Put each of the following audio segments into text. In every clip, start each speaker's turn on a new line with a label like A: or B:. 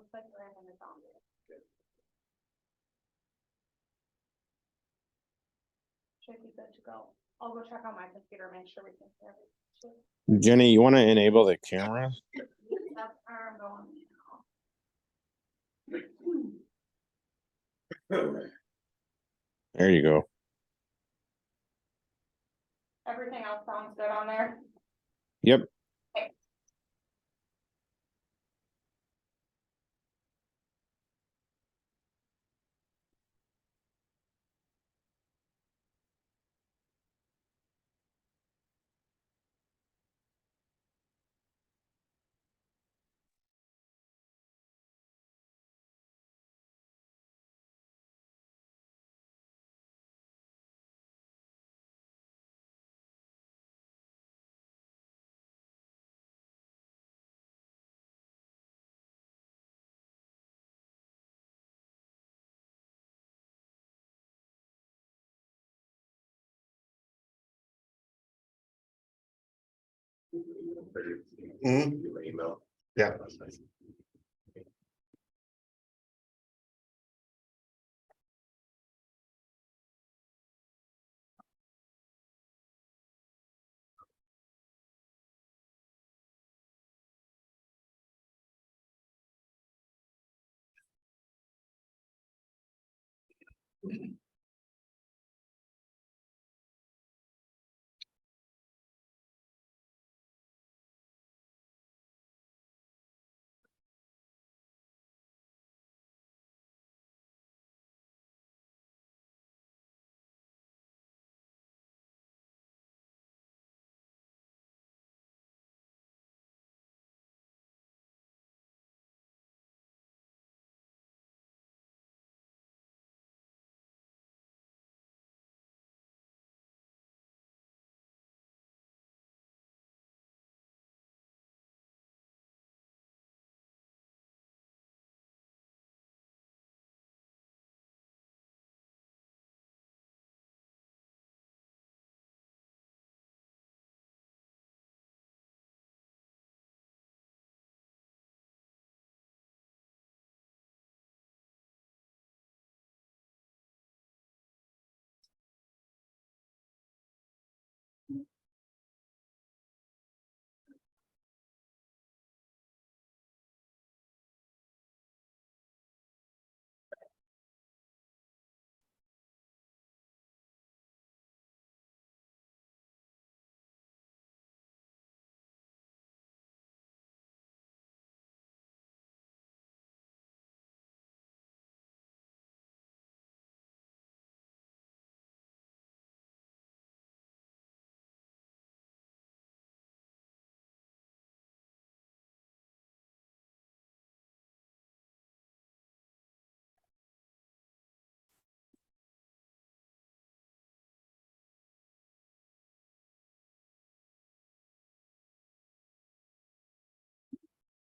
A: looks like we're in the found it. Should be good to go. I'll go check on my computer, make sure we can hear it.
B: Jenny, you want to enable the camera?
A: That's where I'm going now.
B: There you go.
A: Everything else sounds good on there.
B: Yep.
C: Email. Yeah.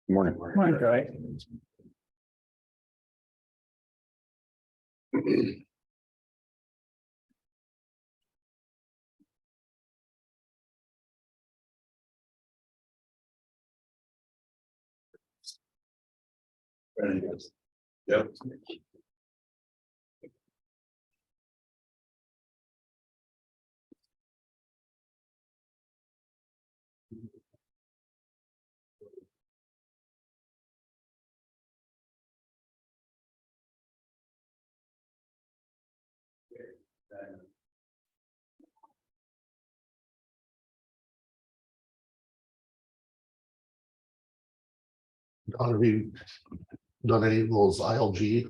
B: Morning.
D: Morning, Guy.
C: Yep. Have you done any of those ILG,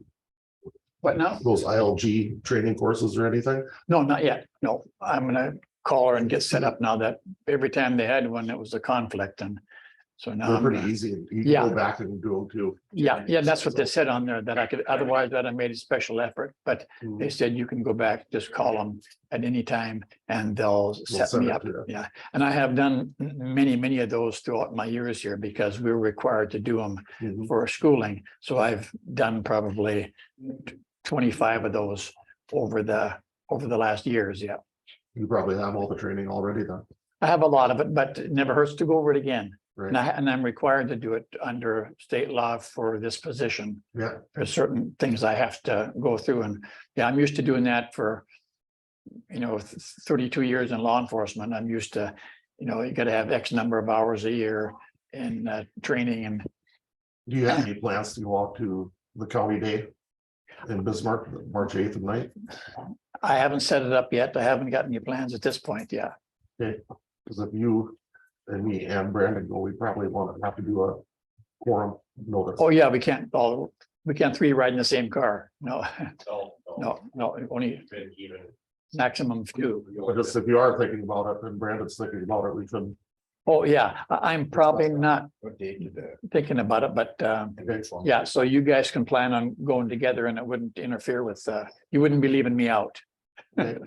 D: What now?
C: those ILG training courses or anything?
D: No, not yet. No, I'm gonna call her and get set up now that every time they had one, it was a conflict and so now.
C: They're
D: I'm
C: pretty
D: gonna-
C: easy. You
D: Yeah.
C: can go back and do them too.
D: Yeah, that's what they said on there, that I could, otherwise that I made a special effort, but they said you can go back, just call them at any time and they'll set
C: send
D: me
C: it
D: up.
C: to you.
D: Yeah, and I have done many of those throughout my years here because we were required to do them
C: Mhm.
D: for schooling. So I've done probably 25 of those over the last years. Yeah,
C: You probably have all the training already then.
D: I have a lot of it, but it never hurts to go over it again.
C: Right,
D: and I'm required to do it under state law for this position.
C: yeah,
D: There's certain things I have to go through, and yeah, I'm used to doing that for, 32 years in law enforcement. I'm used to, you gotta have X number of hours a year in training, and
C: do you have any plans to go out to the county day? In Bismarck, March 8th and 9th?
D: I haven't set it up yet. I haven't got any plans at this point. Yeah.
C: Okay, because if you and me and Brandon go, we probably want to have to do a quorum notice.
D: Oh, yeah, we can't three ride in the same car. No, no, only maximum two.
C: But just if you are thinking about it and Brandon's thinking about it, we should.
D: Oh, yeah, I'm probably not
B: What date is that?
D: thinking about it, but yeah, so you guys can plan on going together and it wouldn't interfere with, you wouldn't be leaving me out. Yeah.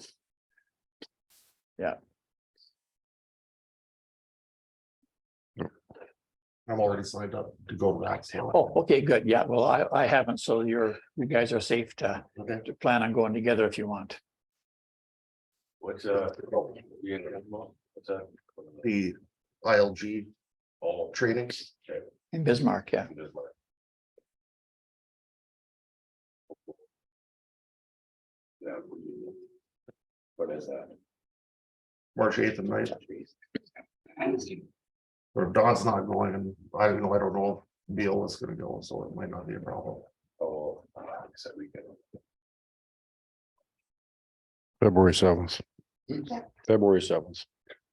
C: I'm already signed up to go to that, so.
D: Oh, okay, good. Yeah, well, I haven't, so you guys are safe to
C: Okay.
D: plan on going together if you want.
E: What's
C: The ILG
E: Oh,
C: trainings.
D: In Bismarck, yeah.
E: Yeah. What is that?
C: March 8th and 9th. Or if Don's not going, and I don't know if Beal is gonna go, so it might not be a problem.
E: Oh, said we can.
B: February 7th.
A: Yeah.
B: February 7th.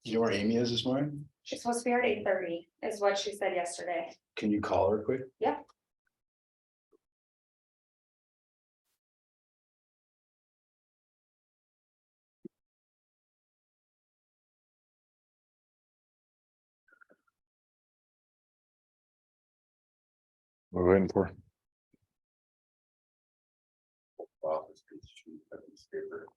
F: You know where Amy is this morning?
A: She's supposed to be here at 8:30 is what she said yesterday.
F: Can you call her quick?
A: Yeah.
B: We're waiting for.
E: Office sheet, paper.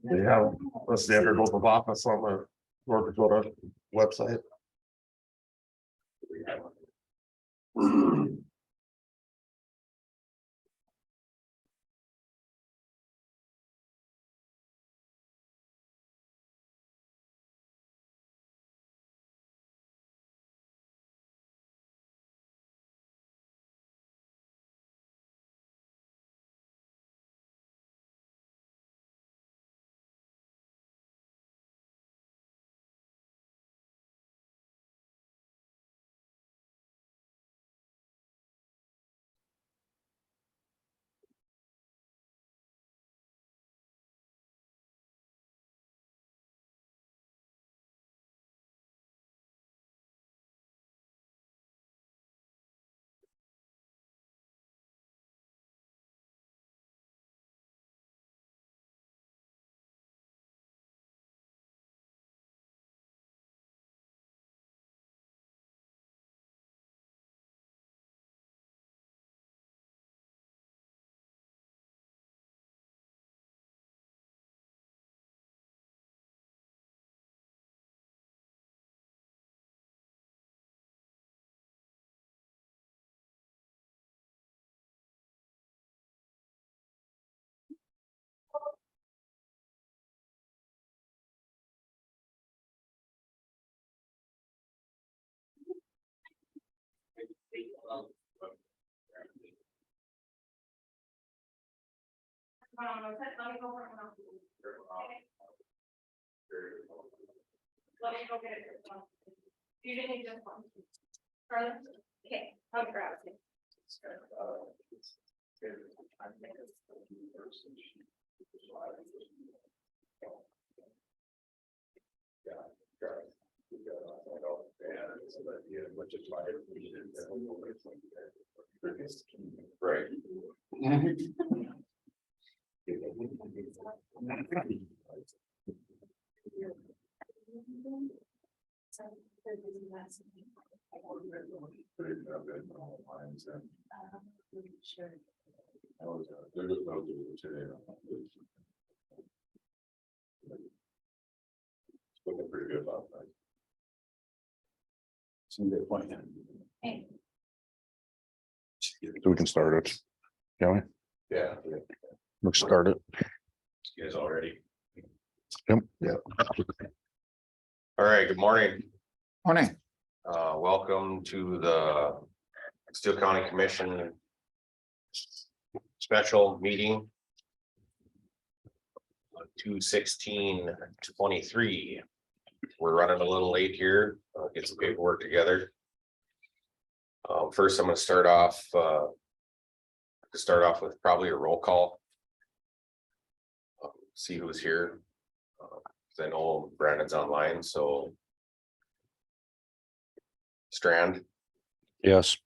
C: They have a standard oath of office on the North Dakota website.
A: Let me go work on it. Let me go get it. You didn't need just one. Charlotte? Okay, I'll grab it.
E: Right. Looking pretty good about that.
F: Some good point.
B: So we can start it. Can we?
E: Yeah.
B: Let's start it.
E: You guys all ready?
B: Yep.
C: Yeah.
E: All right, good morning.
D: Morning.
E: Welcome to the Steele County Commission special meeting. 2/16/23. We're running a little late here. Get some paperwork together. First, I'm going to start off with probably a roll call. See who's here. 'Cause I know Brandon's online, so. Strand,
B: Yes.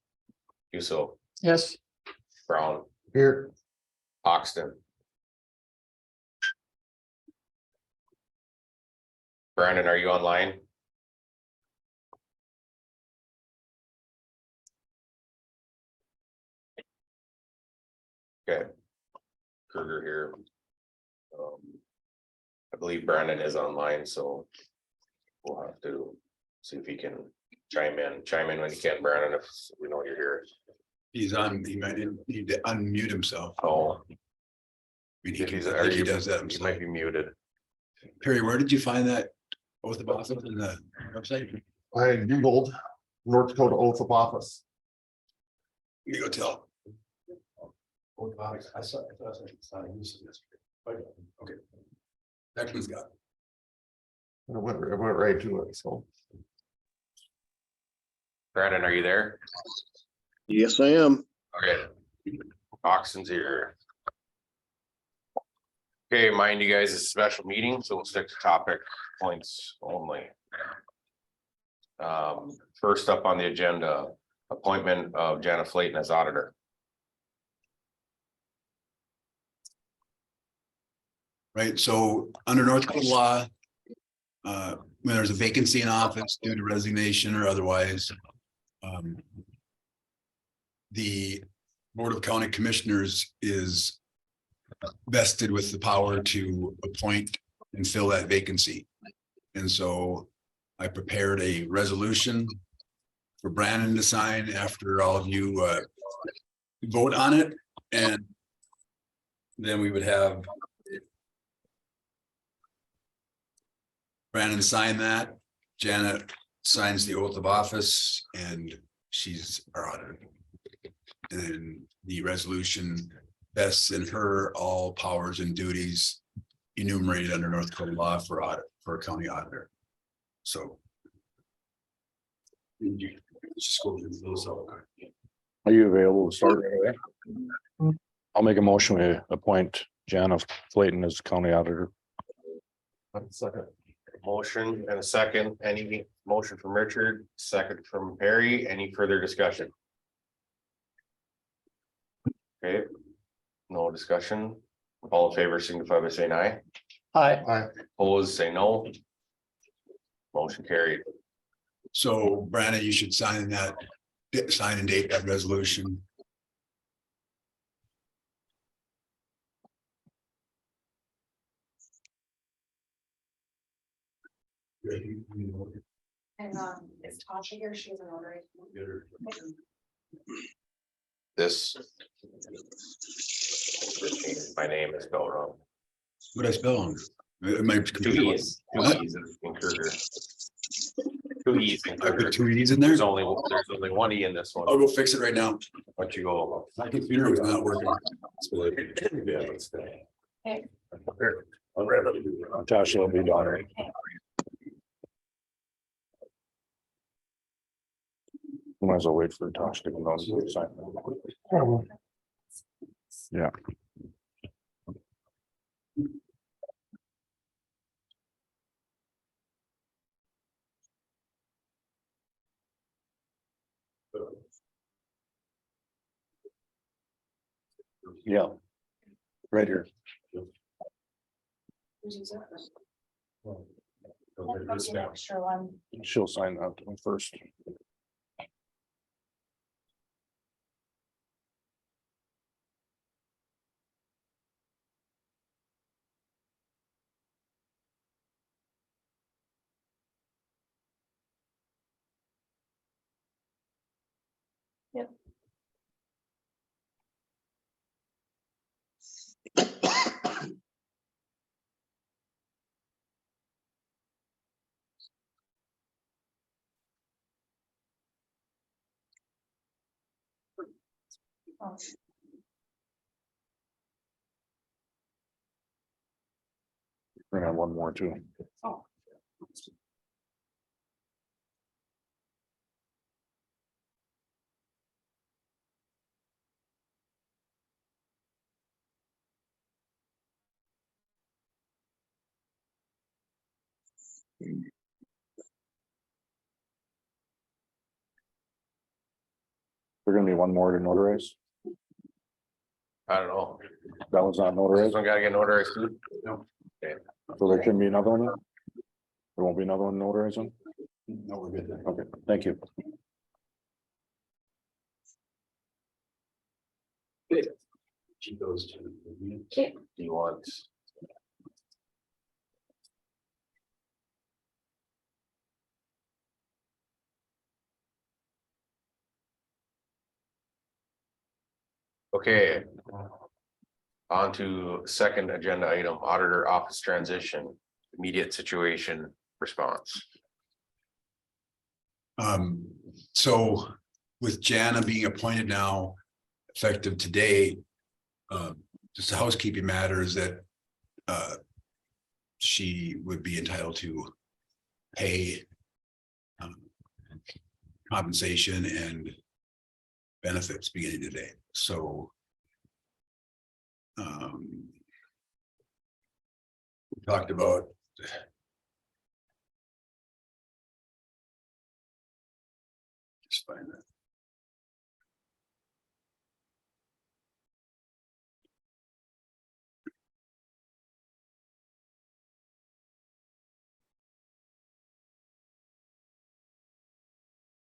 E: Uso,
D: Yes.
E: Brown,
C: Here,
E: Oxton. Brandon, are you online? Okay. Kruger here. I believe Brandon is online, so we'll have to see if he can chime in when you can, Brandon, if we know you're here.
F: He's on, he might need to unmute himself.
E: Oh,
F: I mean,
E: if he's,
F: I
E: are
F: think he
E: you,
F: does that
E: you
F: himself.
E: might be muted.
F: Perry, where did you find that oath of office in the website?
C: I Googled North Dakota oath of office.
F: You go tell.
E: I saw it.
F: Okay. Next one's got.
C: I went right to it, so.
E: Brandon, are you there?
G: Yes, I am.
E: Okay. Oxton's here. Okay, mind you guys, it's a special meeting, so we'll stick to topic points only. First up on the agenda, appointment of Jana Flayton as auditor.
F: Right, so under North Dakota law, when there's a vacancy in office due to resignation or otherwise, the Board of County Commissioners is vested with the power to appoint and fill that vacancy. And so I prepared a resolution for Brandon to sign after all of you vote on it, and then we would have Brandon sign that, Janet signs the oath of office, and she's our auditor. And then the resolution vests in her all powers and duties enumerated under North Dakota law for a county auditor. So. You just go through those.
B: Are you available to start right away? I'll make a motion to appoint Jana Flayton as county auditor.
C: Second.
E: Motion and a second. Any motion from Richard, second from Perry. Any further discussion? Okay, no discussion. All in favor signify by saying aye.
D: Hi.
E: Opposed, say no. Motion carried.
F: So Brandon, you should sign that, sign and date that resolution.
A: And is Tasha here? She's an notary.
E: This. My name is spelled wrong.
F: What I spell on? It might
E: Two E's. Two E's in Kruger. Two E's in
F: I
E: Kruger.
F: put 2 E's in there.
E: There's only one E in this one.
F: I'll go fix it right now.
E: What you go?
F: My computer was not working.
E: Yeah, let's stay.
B: Josh will be down there. Might as well wait for Tosh to come down and sign. Yeah. Yeah. Right here.
A: Extra one.
B: She'll sign that one first. We're gonna have one more too. We're gonna need one more to notarize.
E: I don't know.
B: That one's not
E: This
B: notarized,
E: one gotta get notarized too.
B: so there can be another one. There won't be another one notarized one.
F: No, we're good.
B: Okay, thank you.
F: She goes to.
E: Do you want? Okay. On to second agenda item, auditor office transition, immediate situation response.
F: So with Jana being appointed now, effective today. Just a housekeeping matter is that. She would be entitled to pay. Compensation and. Benefits beginning today, so. We talked about. Just find that.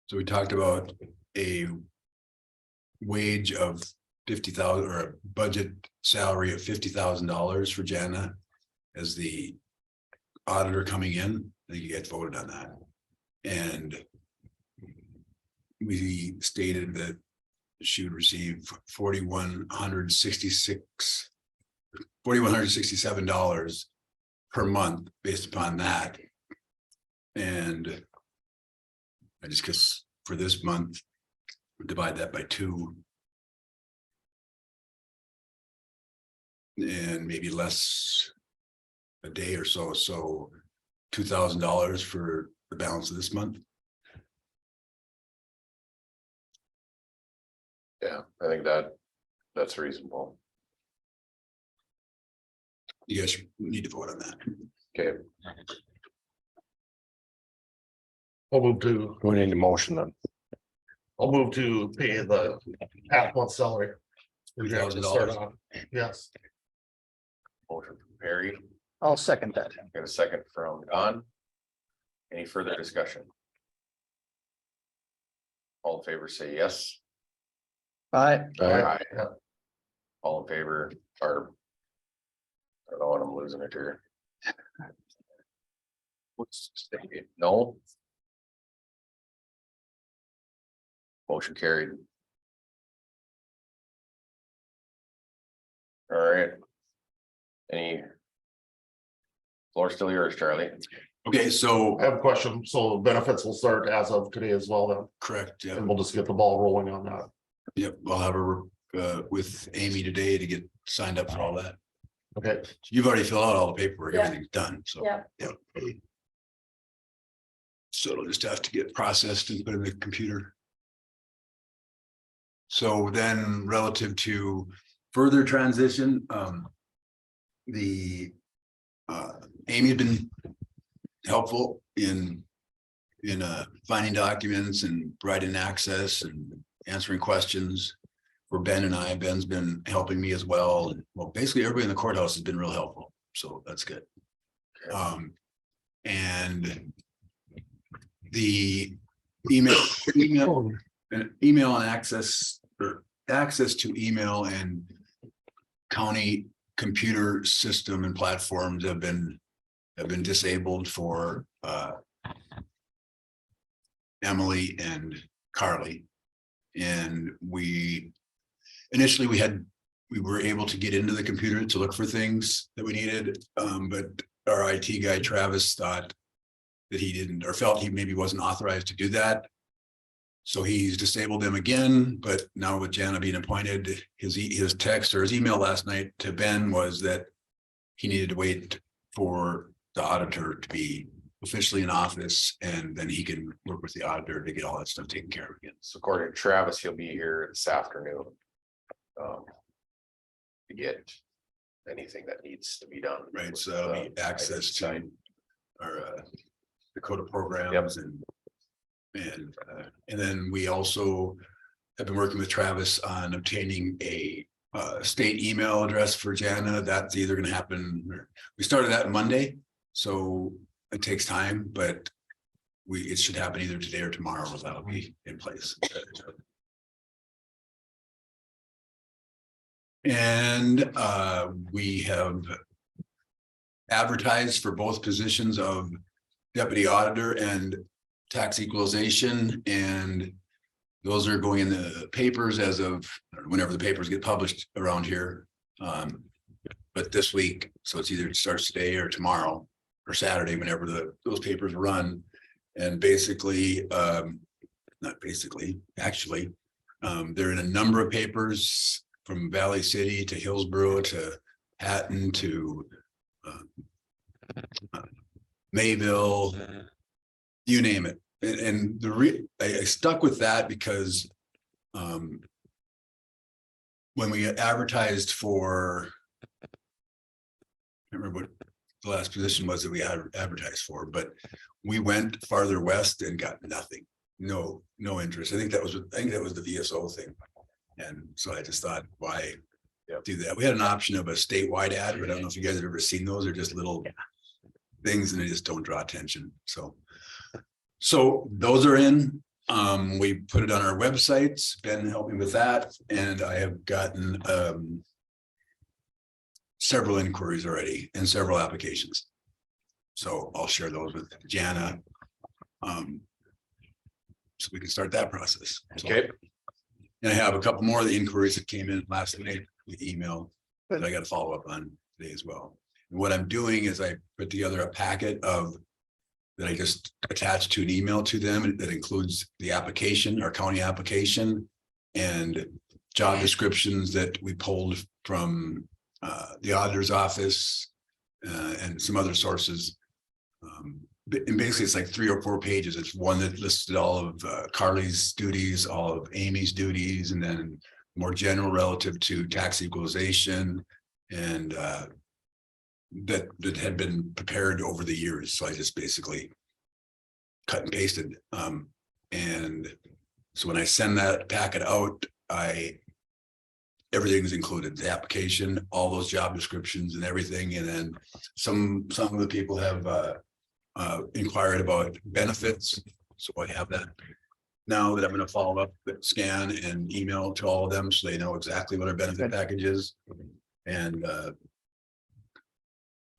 F: So we talked about a. Wage of 50,000 or a budget salary of $50,000 for Jana. As the auditor coming in, I think you guys voted on that. And. We stated that she would receive $4,167 per month based upon that. And. I just guess for this month, divide that by 2. And maybe less. A day or so, so $2,000 for the balance of this month.
E: Yeah, I think that's reasonable.
F: You guys need to vote on that.
E: Okay,
C: I'll move to,
B: We need a motion then.
C: I'll move to pay the half month salary.
F: $3,000.
C: Yes.
E: motion from Perry,
D: I'll second that.
E: got a second from Don. Any further discussion? All in favor, say yes.
D: Aye.
E: Aye. All in favor, or. I don't know what I'm losing it here. What's no? Motion carried. All right. Any? Floor still yours, Charlie.
F: Okay, so
C: I have a question. So benefits will start as of today as well then,
F: correct, yeah,
C: and we'll just get the ball rolling on that.
F: yep, I'll have her with Amy today to get signed up for all that.
C: Okay,
F: You've already filled out all the paperwork,
A: Yeah.
F: everything's done, so.
A: Yeah.
F: So it'll just have to get processed and put in the computer. So then relative to further transition, the Amy had been helpful in finding documents and providing access and answering questions for Ben and I. Ben's been helping me as well. And well, basically everybody in the courthouse has been real helpful. So that's good. And the email and access to email and county computer system and platforms have been disabled for Emily and Carly. And initially we were able to get into the computer to look for things that we needed. But our IT guy, Travis, thought that he didn't, or felt he maybe wasn't authorized to do that. So he's disabled them again, but now with Jana being appointed, his text or his email last night to Ben was that he needed to wait for the auditor to be officially in office, and then he can work with the auditor to get all that stuff taken care of again.
E: So according to Travis, he'll be here this afternoon. To get anything that needs to be done.
F: Right, so that'll be access to our Dakota programs and then we also have been working with Travis on obtaining a state email address for Jana. That's either going to happen. We started that Monday, so it takes time, but it should happen either today or tomorrow. That'll be in place. And we have advertised for both positions of deputy auditor and tax equalization, and those are going in the papers as of whenever the papers get published around here. But this week, so it's either starts today or tomorrow or Saturday, whenever those papers run. And basically, not basically, actually, they're in a number of papers from Valley City to Hillsborough to Hatton to Mayville, you name it. And I stuck with that because when we advertised for, I can't remember what the last position was that we had advertised for, but we went farther west and got nothing, no interest. I think that was the VSO thing. And so I just thought, why do that? We had an option of a statewide ad, but I don't know if you guys have ever seen those. They're just little things and they just don't draw attention. So those are in. We put it on our websites. Ben helped me with that, and I have gotten several inquiries already and several applications. So I'll share those with Jana, so we can start that process.
E: Okay.
F: And I have a couple more of the inquiries that came in last night with email that I got to follow up on today as well. And what I'm doing is I put together a packet that I just attached to an email to them that includes the application, our county application, and job descriptions that we pulled from the auditor's office and some other sources. And basically it's like 3 or 4 pages. It's one that listed all of Carly's duties, all of Amy's duties, and then more general relative to tax equalization and that had been prepared over the years. So I just basically cut and pasted. And so when I send that packet out, everything's included, the application, all those job descriptions and everything. And then some of the people have inquired about benefits. So I have that now that I'm going to follow up, scan and email to all of them so they know exactly what our benefit package is. And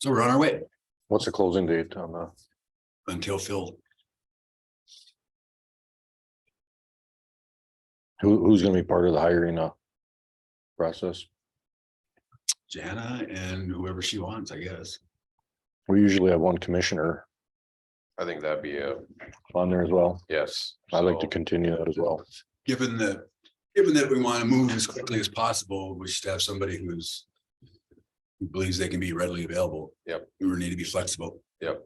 F: so we're on our way.
B: What's the closing date on the?
F: Until filled.
B: Who's gonna be part of the hiring process?
F: Jana and whoever she wants, I guess.
B: We usually have one commissioner
E: I think that'd be
B: on there as well.
E: yes.
B: I'd like to
E: So,
B: continue that as well.
F: Given that we want to move as quickly as possible, we should have somebody who's who believes they can be readily available.
E: Yep.
F: We need to be flexible.
E: Yep.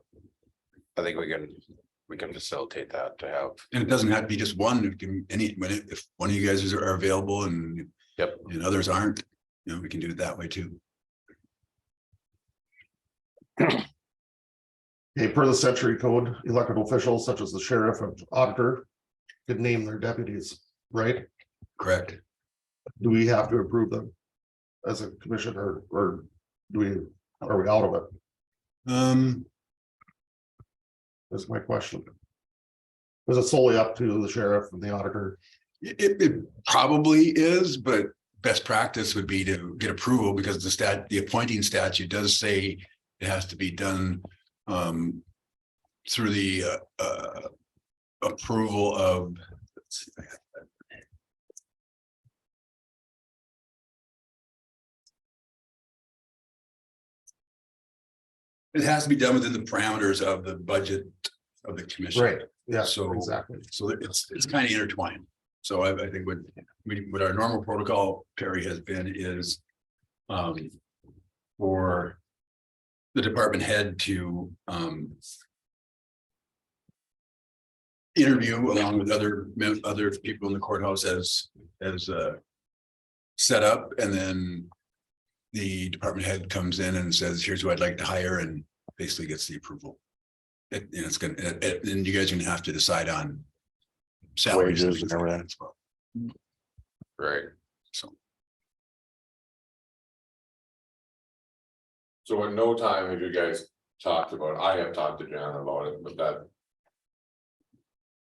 E: I think we can facilitate that to have.
F: And it doesn't have to be just one, it can, if one of you guys are available and.
E: Yep.
F: And others aren't, you know, we can do it that way too.
C: Okay, per the century code, elected officials such as the sheriff and auditor could name their deputies, right?
F: Correct.
C: Do we have to approve them as a commission or are we out of it? That's my question. Is it solely up to the sheriff and the auditor?
F: It probably is, but best practice would be to get approval because the appointing statute does say it has to be done through the approval of. Let's see if I have that. It has to be done within the parameters of the budget of the commission.
C: Right, yeah,
F: So
C: exactly.
F: So it's kind of intertwined. So I think what our normal protocol, Perry, has been is for the department head to interview along with other people in the courthouse as set up, and then the department head comes in and says, here's who I'd like to hire, and basically gets the approval. And it's gonna, and you guys are gonna have to decide on salaries
B: Wages and
F: things like that
B: everything.
F: as well.
E: Right.
H: So at no time have you guys talked about, I have talked to Jan about it, but that.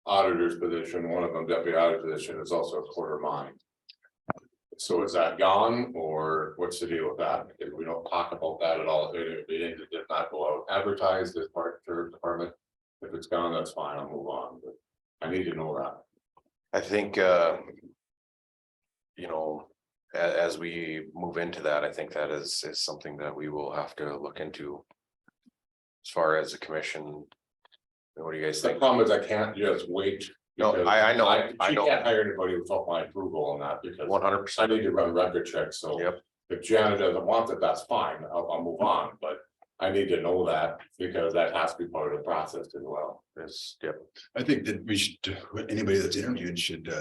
H: Auditor's position, one of them deputy auditor position is also a quarter mine. So is that gone or what's the deal with that? If we don't talk about that at all, it did not go out advertised as part of the department. If it's gone, that's fine, I'll move on, but I need to know that.
E: I think, you know, as we move into that, I think that is something that we will have to look into. As far as the commission, what do you guys
H: The
E: think?
H: problem is I can't just wait.
E: No,
H: because
E: I know.
H: She can't hire anybody without my approval on that because
E: 100%.
H: I need to run record checks, so.
E: Yep.
H: If Janet doesn't want it, that's fine, I'll move on, but I need to know that because that has to be part of the process as well.
E: Yep.
F: I think that we should, anybody that's interviewed should,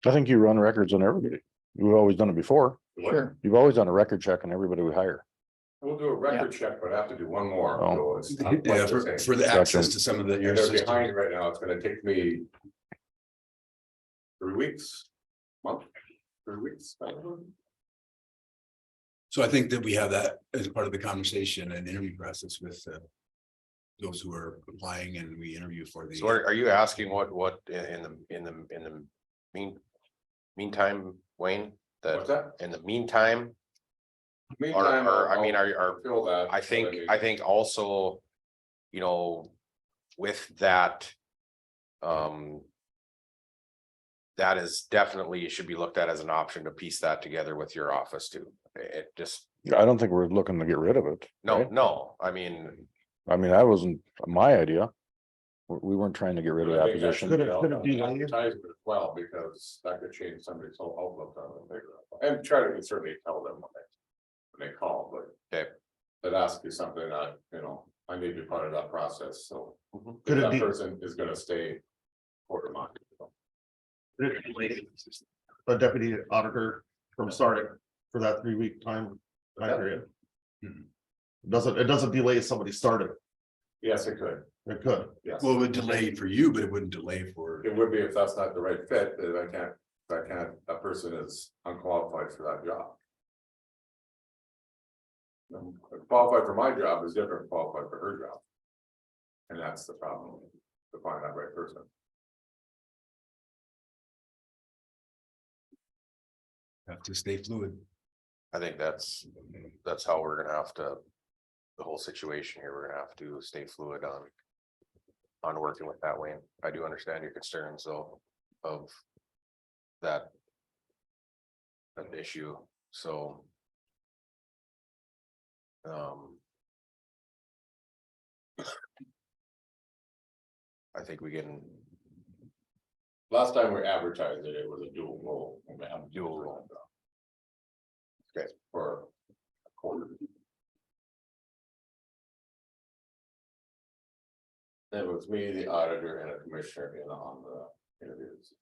B: I think you run records on everybody. You've always done it before.
D: Sure.
B: You've always done a record check on everybody we hire.
H: We'll do a record check, but I have to do one more.
B: Oh.
H: So it's not quite
F: yeah,
H: the
F: for
H: same.
F: the access to some of the. your
H: And they're
F: system.
H: behind right now, it's gonna take me 3 weeks, month, 3 weeks. I don't know.
F: So I think that we have that as part of the conversation and interview process with those who are applying, and we interview for the.
E: So are you asking what in the meantime, Wayne?
H: What's that?
E: In the meantime,
H: Meantime,
E: I mean,
H: I'll fill that.
E: I think also, you know, with that. That is definitely should be looked at as an option to piece that together with your office too. It just,
B: I don't think we're looking to get rid of it. right?
E: no, I mean,
B: That wasn't my idea. We weren't trying to get rid of that position.
C: Could it be-
H: Advertisement as well, because that could change somebody's whole outlook on it. And try to certainly tell them when they call, but.
E: Okay.
H: That has to be something that, you know, I need to be part of that process, so.
C: Could it
H: That
C: be-
H: person is gonna stay quarter mile.
C: A deputy auditor from starting for that 3 week time period.
F: Mhm.
C: It doesn't delay somebody started.
H: Yes, it could,
C: It could.
H: yes.
F: Well, it would delay for you, but it wouldn't delay for.
H: It would be if that's not the right fit, that that person is unqualified for that job. Qualified for my job is different from qualified for her job. And that's the problem, to find that right person.
F: Have to stay fluid.
E: I think that's how we're gonna have to. The whole situation here, we're gonna have to stay fluid on working with that, Wayne. I do understand your concerns though of that. An issue, so. I think we can
H: Last time we advertised it, it was a dual role. We have a
E: dual role.
H: Okay, for a quarter. It was me, the auditor and a commissioner in on the interviews.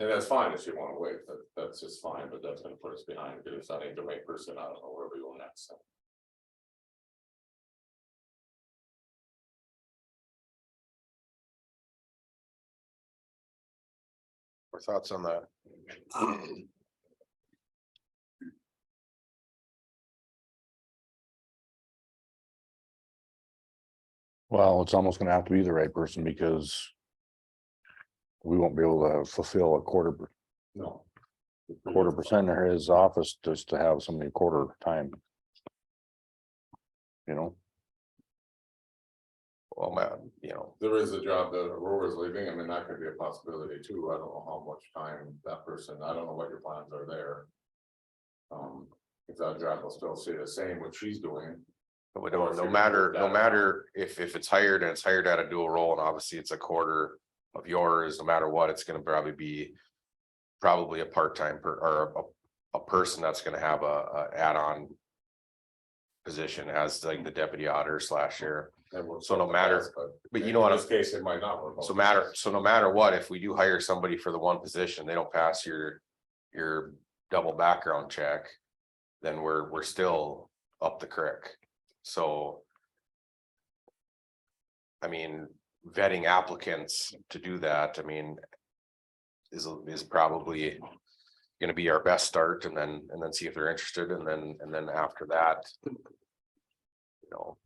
H: And that's fine if you want to wait, that's just fine, but that's gonna put us behind, because if I ain't the right person, I don't know where we go next.
E: Our thoughts on that?
B: Well, it's almost gonna have to be the right person because we won't be able to fulfill a
H: No.
B: quarter percent of his office just to have somebody quarter time. You know,
E: Well, man, you know,
H: There is a job that Aurora's leaving, I mean, that could be a possibility too, I don't know how much time that person, I don't know what your plans are there. If that job will still stay the same, what she's doing.
E: but we don't, no matter if it's hired and it's hired at a dual role, and obviously it's a quarter of yours, no matter what, it's gonna probably be. Probably a part-time or a person that's gonna have a add-on. Position as like the deputy auditor / sheriff. So no matter, but you know what,
H: In this case, it might not work.
E: so no matter what, if we do hire somebody for the one position, they don't pass your double background check. Then we're still up the creek, so. I mean, vetting applicants to do that, I mean. Is probably gonna be our best start, and then see if they're interested, and then after that. You know.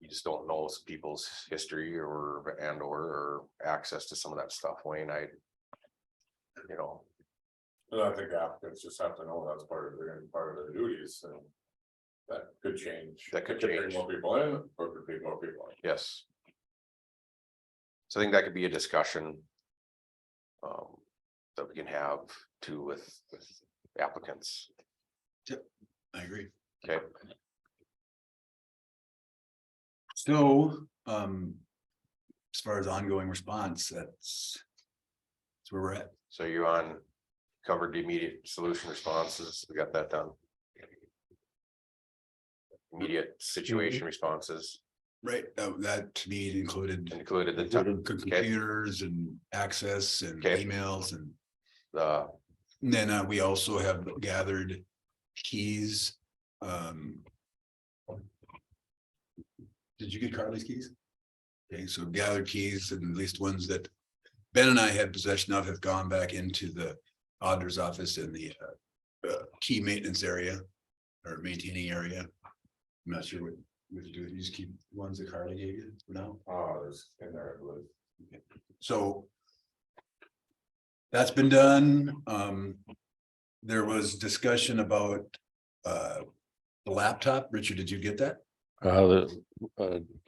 E: You just don't know people's history or access to some of that stuff, Wayne, you know.
H: And I think applicants just have to know that's part of their duties, and that could change.
E: That could
H: bring
E: change.
H: More people in, or could be more people in.
E: Yes. So I think that could be a discussion. That we can have too with applicants.
F: I agree.
E: Okay,
F: So, as far as ongoing response, that's where we're at.
E: so you're on covered the immediate solution responses. We got that done. Immediate situation responses
F: Right, that to me included
E: included the
F: computers and access and
E: Okay.
F: emails and
E: the
F: then we also have gathered keys. Did you get Carly's keys? Okay, so gathered keys and at least ones that Ben and I had possession of have gone back into the auditor's office in the key maintenance area or maintaining area. I'm not sure what to do. You just keep ones that Carly gave you for now.
H: Oh, there's in there, I believe.
F: So. That's been done. There was discussion about the laptop. Richard, did you get that?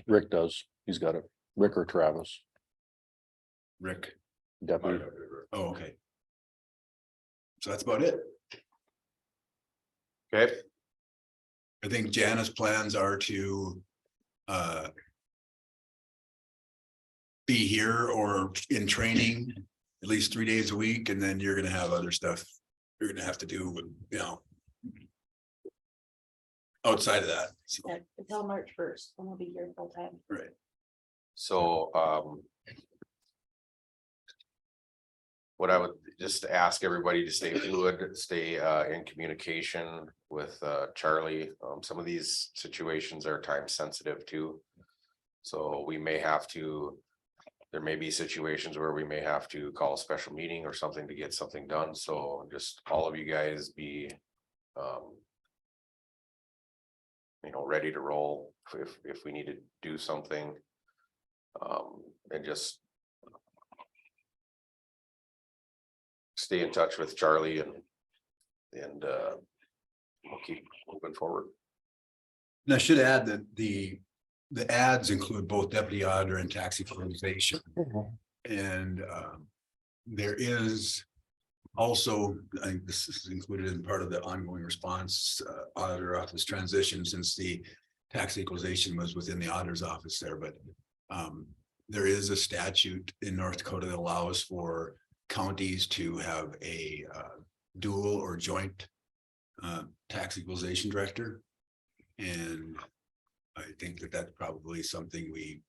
B: Rick does, he's got it, Rick or Travis,
F: Rick?
B: deputy.
F: Oh, okay. So that's about it.
E: okay,
F: I think Jana's plans are to be here or in training at least 3 days a week, and then you're gonna have other stuff you're gonna have to do, you know. Outside of that, so,
I: Until March 1st, and we'll be here full time.
F: right,
E: so what I would just ask everybody to stay fluid, stay in communication with Charlie. Some of these situations are time sensitive too. So we may have to, there may be situations where we may have to call a special meeting or something to get something done. So just all of you guys be you know, ready to roll if we need to do something. And just stay in touch with Charlie and we'll keep moving forward.
F: and I should add that the ads include both deputy auditor and tax equalization. And there is also, I think this is included in part of the ongoing response, auditor office transition, since the tax equalization was within the auditor's office there, but there is a statute in North Dakota that allows for counties to have a dual or joint tax equalization director. And I think that that's probably something we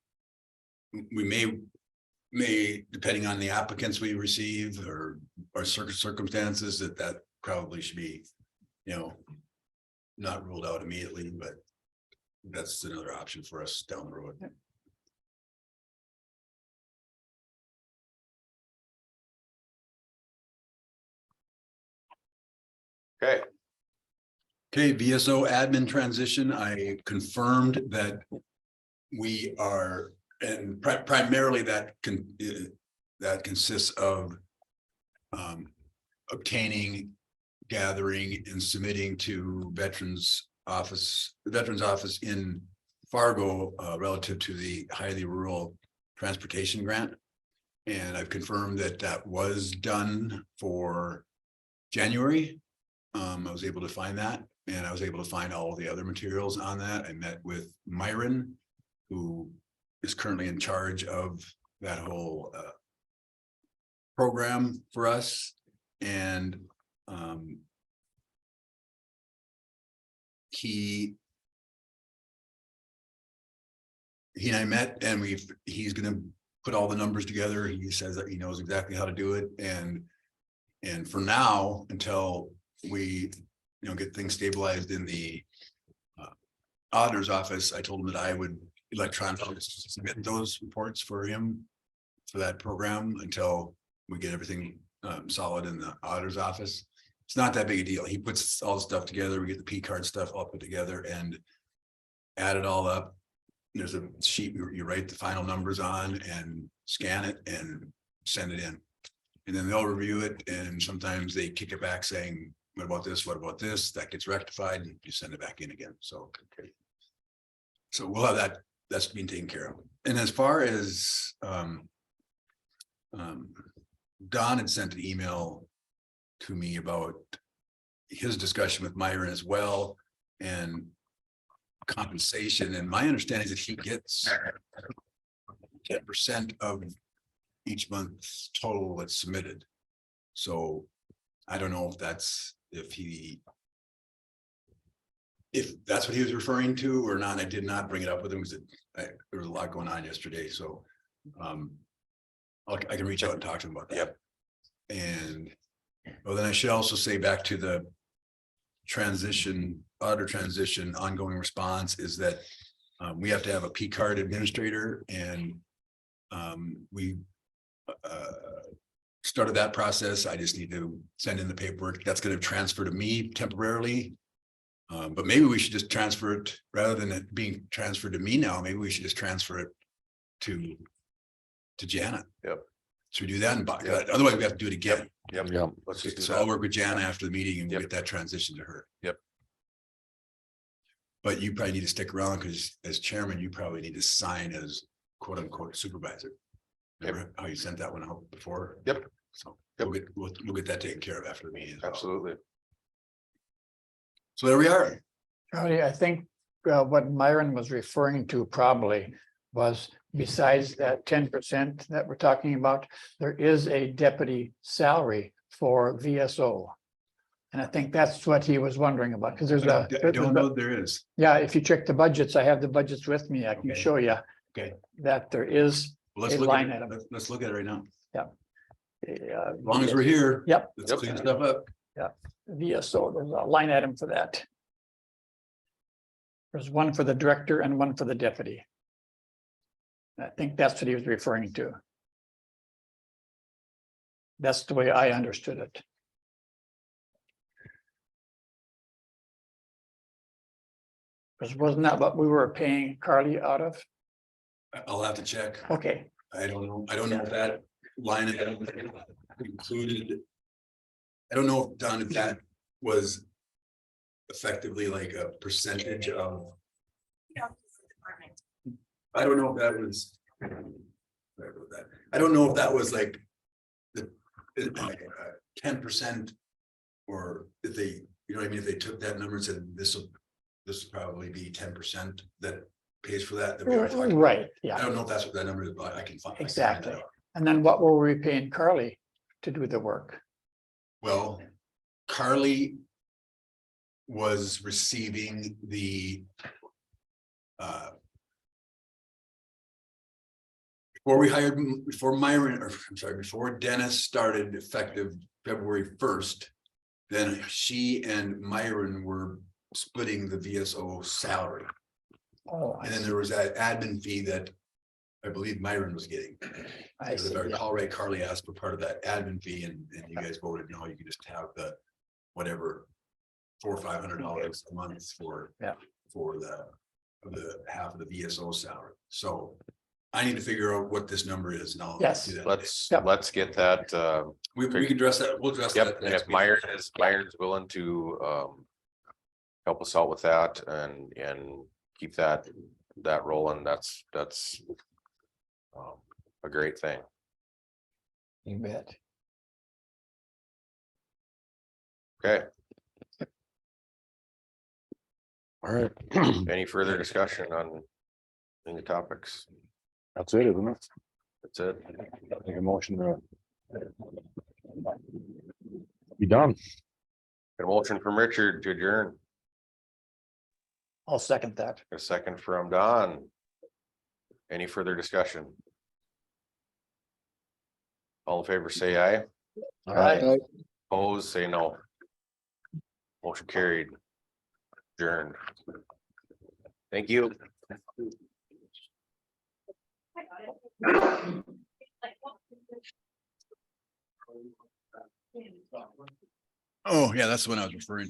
F: may, depending on the applicants we receive or circumstances, that probably should be, not ruled out immediately, but that's another option for us down the road.
E: Okay,
F: Okay, VSO admin transition, I confirmed that we are, and primarily that consists of obtaining, gathering and submitting to Veterans Office in Fargo relative to the highly rural transportation grant. And I've confirmed that was done for January. I was able to find that, and I was able to find all the other materials on that. I met with Myron, who is currently in charge of that whole program for us. And he and I met, and he's gonna put all the numbers together. He says that he knows exactly how to do it. And for now, until we get things stabilized in the auditor's office, I told him that I would electronically submit those reports for him for that program until we get everything solid in the auditor's office. It's not that big a deal. He puts all the stuff together. We get the P card stuff all put together and add it all up. There's a sheet you write the final numbers on and scan it and send it in. And then they'll review it, and sometimes they kick it back saying, what about this? What about this? That gets rectified and you send it back in again. So we'll have that. That's being taken care of. And as far as Don had sent an email to me about his discussion with Myron as well, and compensation. And my understanding is that he gets 10% of each month's total that's submitted. So I don't know if that's what he was referring to or not. I did not bring it up with him because there was a lot going on yesterday. So I can reach out and talk to him about that.
E: Yep.
F: And well, then I should also say, back to the auditor transition ongoing response, is that we have to have a P card administrator, and we started that process. I just need to send in the paperwork. That's going to transfer to me temporarily. But maybe we should just transfer it, rather than it being transferred to me now. Maybe we should just transfer it to Janet.
E: Yep.
F: Should we do that? And otherwise we have to do it again.
E: Yep.
B: Yeah.
E: Let's just do
F: So
E: that.
F: I'll work with Jana after the meeting and we'll
E: Yep.
F: get that transition to her.
E: Yep.
F: But you probably need to stick around, because as chairman, you probably need to sign as quote unquote supervisor. Remember how you sent that one out before?
E: Yep.
F: So we'll get that taken care of after the meeting as well.
E: Absolutely.
F: So there we are.
D: Charlie, I think what Myron was referring to probably was, besides that 10% that we're talking about, there is a deputy salary for VSO. And I think that's what he was wondering about, because there's
F: I don't know if there is.
D: yeah, if you check the budgets, I have the budgets with me. I can
F: Okay.
D: show you
F: Okay.
D: that there is
F: Well, let's
D: a
F: look
D: line
F: at it.
D: item.
F: Let's look at it right now.
D: As
F: As long as we're here.
D: Yep.
F: Let's
E: Yep.
F: clean stuff up.
D: VSO, there's a line item for that. There's one for the director and one for the deputy. I think that's what he was referring to. That's the way I understood it. Because wasn't that what we were paying Carly out of?
F: I'll have to check.
D: Okay,
F: I don't know. I don't know if that line item included. I don't know, Don, if that was effectively like a percentage of. I don't know if that was. I don't know if that was like the 10%, or if they, you know what I mean, if they took that number and said this will probably be 10% that pays for that. we were talking about.
D: right,
F: I
D: yeah,
F: don't know if that's what that number is, but I can find.
D: exactly. And then what were we paying Carly to do the work?
F: Well, Carly was receiving the. Before Myron, or I'm sorry, before Dennis started effective February 1st. Then she and Myron were splitting the VSO salary.
D: Oh, I
F: And then
D: see.
F: there was that admin fee that I believe Myron was getting.
D: I
F: Because
D: see,
F: if I
D: yeah.
F: recall right, Carly asked for part of that admin fee and you guys voted, no, you can just have the whatever. $400 or $500 a month for.
D: Yeah.
F: For the half of the VSO salary. So I need to figure out what this number is and I'll.
D: Yes.
F: do that.
D: Yep.
E: Let's get that,
F: We can address that. We'll address
E: yep,
F: that.
E: and
F: next
E: if
F: meeting.
E: Myron's willing to, help us out with that and keep that rolling, that's, a great thing.
D: You bet.
E: Okay,
B: All right,
E: any further discussion on any topics?
B: that's it, isn't it?
E: That's it.
B: Make a motion to. Be done.
E: A motion from Richard to adjourn,
D: I'll second that.
E: a second from Don. Any further discussion? All in favor, say aye.
B: All right.
E: Opposed, say no. Motion carried. Adjourned. Thank you.
A: I got it. Like, what?
F: Oh, yeah, that's the one I was referring to.